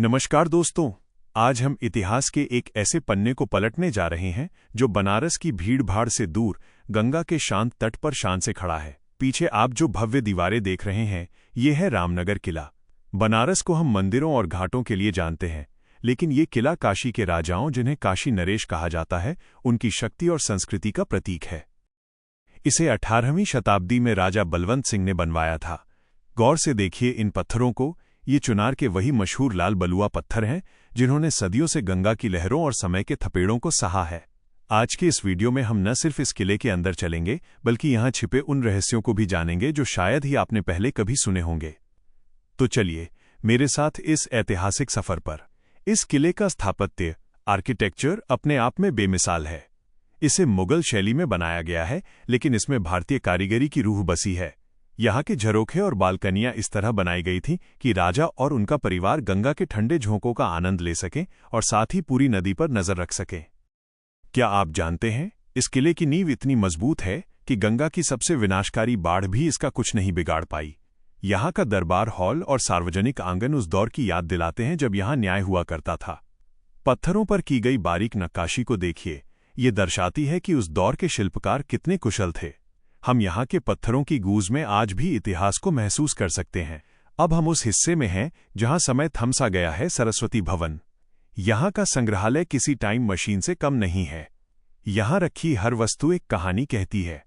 नमस्कार दोस्तों, आज हम इतिहास के एक ऐसे पन्ने को पलटने जा रहे हैं जो बनारस की भीड़-भाड़ से दूर गंगा के शांत तट पर शान से खड़ा है। पीछे आप जो भव्य दीवारें देख रहे हैं, ये है रामनगर किला। बनारस को हम मंदिरों और घाटों के लिए जानते हैं, लेकिन ये किला काशी के राजाओं, जिन्हें काशी नरेश कहा जाता है, उनकी शक्ति और संस्कृति का प्रतीक है। इसे 18वीं शताब्दी में राजा बलवंत सिंह ने बनवाया था। गौर से देखिए इन पत्थरों को। ये चुनार के वही मशहूर लाल बलुआ पत्थर हैं जिन्होंने सदियों से गंगा की लहरों और समय के थपेड़ों को सहा है। आज के इस वीडियो में हम न सिर्फ इस किले के अंदर चलेंगे, बल्कि यहाँ छिपे उन रहस्यों को भी जानेंगे जो शायद ही आपने पहले कभी सुने होंगे। तो चलिए मेरे साथ इस ऐतिहासिक सफर पर। इस किले का स्थापत्य, आर्किटेक्चर अपने आप में बेमिसाल है। इसे मुगल शैली में बनाया गया है, लेकिन इसमें भारतीय कारीगरी की रूह बसी है। यहाँ के झरोखे और बालकनियां इस तरह बनाई गई थीं कि राजा और उनका परिवार गंगा के ठंडे झोंकों का आनंद ले सकें और साथ ही पूरी नदी पर नजर रख सकें। क्या आप जानते हैं, इस किले की नींव इतनी मजबूत है कि गंगा की सबसे विनाशकारी बाढ़ भी इसका कुछ नहीं बिगाड़ पाई। यहाँ का दरबार हॉल और सार्वजनिक आंगन उस दौर की याद दिलाते हैं जब यहाँ न्याय हुआ करता था। पत्थरों पर की गई बारीक नक्काशी को देखिए, ये दर्शाती है कि उस दौर के शिल्पकार कितने कुशल थे। हम यहाँ के पत्थरों की गूंज में आज भी इतिहास को महसूस कर सकते हैं। अब हम उस हिस्से में हैं जहाँ समय थम सा गया है, सरस्वती भवन। यहाँ का संग्रहालय किसी टाइम मशीन से कम नहीं है। यहाँ रखी हर वस्तु एक कहानी कहती है।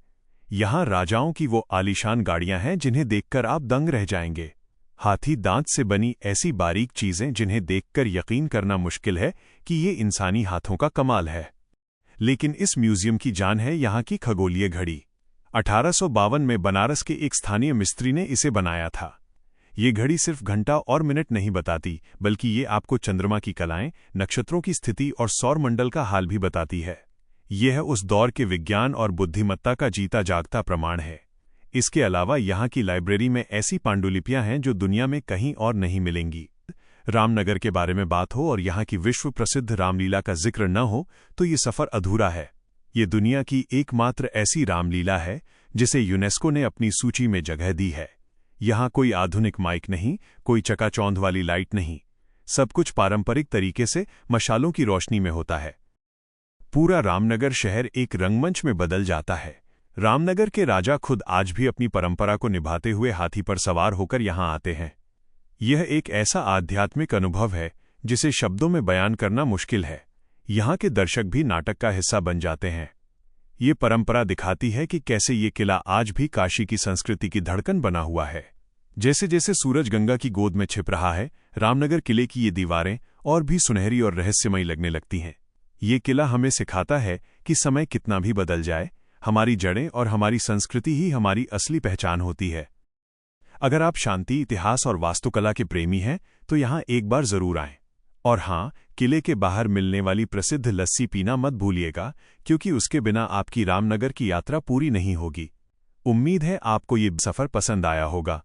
यहाँ राजाओं की वो आलीशान गाड़ियाँ हैं जिन्हें देखकर आप दंग रह जाएंगे। हाथी दांत से बनी ऐसी बारीक चीजें जिन्हें देखकर यकीन करना मुश्किल है कि ये इंसानी हाथों का कमाल है। लेकिन इस म्यूजियम की जान है यहाँ की खगोलीय घड़ी। 1852 में बनारस के एक स्थानीय मिस्त्री ने इसे बनाया था। ये घड़ी सिर्फ घंटा और मिनट नहीं बताती, बल्कि ये आपको चंद्रमा की कलाएं, नक्षत्रों की स्थिति और सौरमंडल का हाल भी बताती है। यह उस दौर के विज्ञान और बुद्धिमत्ता का जीता जागता प्रमाण है। इसके अलावा यहाँ की लाइब्रेरी में ऐसी पांडुलिपियां हैं जो दुनिया में कहीं और नहीं मिलेंगी। रामनगर के बारे में बात हो और यहाँ की विश्व प्रसिद्ध रामलीला का जिक्र न हो तो ये सफर अधूरा है। ये दुनिया की एकमात्र ऐसी रामलीला है जिसे यूनेस्को ने अपनी सूची में जगह दी है। यहाँ कोई आधुनिक माइक नहीं, कोई चकाचौंध वाली लाइट नहीं। सब कुछ पारंपरिक तरीके से मशालों की रोशनी में होता है। पूरा रामनगर शहर एक रंगमंच में बदल जाता है। रामनगर के राजा खुद आज भी अपनी परंपरा को निभाते हुए हाथी पर सवार होकर यहाँ आते हैं। यह एक ऐसा आध्यात्मिक अनुभव है जिसे शब्दों में बयान करना मुश्किल है। यहाँ के दर्शक भी नाटक का हिस्सा बन जाते हैं। ये परंपरा दिखाती है कि कैसे ये किला आज भी काशी की संस्कृति की धड़कन बना हुआ है। जैसे जैसे सूरज गंगा की गोद में छिप रहा है, रामनगर किले की ये दीवारें और भी सुनहरी और रहस्यमयी लगने लगती हैं। ये किला हमें सिखाता है कि समय कितना भी बदल जाए, हमारी जड़ें और हमारी संस्कृति ही हमारी असली पहचान होती है। अगर आप शांति, इतिहास और वास्तुकला के प्रेमी हैं तो यहाँ एक बार जरूर आएं। और हाँ, किले के बाहर मिलने वाली प्रसिद्ध लस्सी पीना मत भूलिएगा, क्योंकि उसके बिना आपकी रामनगर की यात्रा पूरी नहीं होगी। उम्मीद है आपको ये सफर पसंद आया होगा।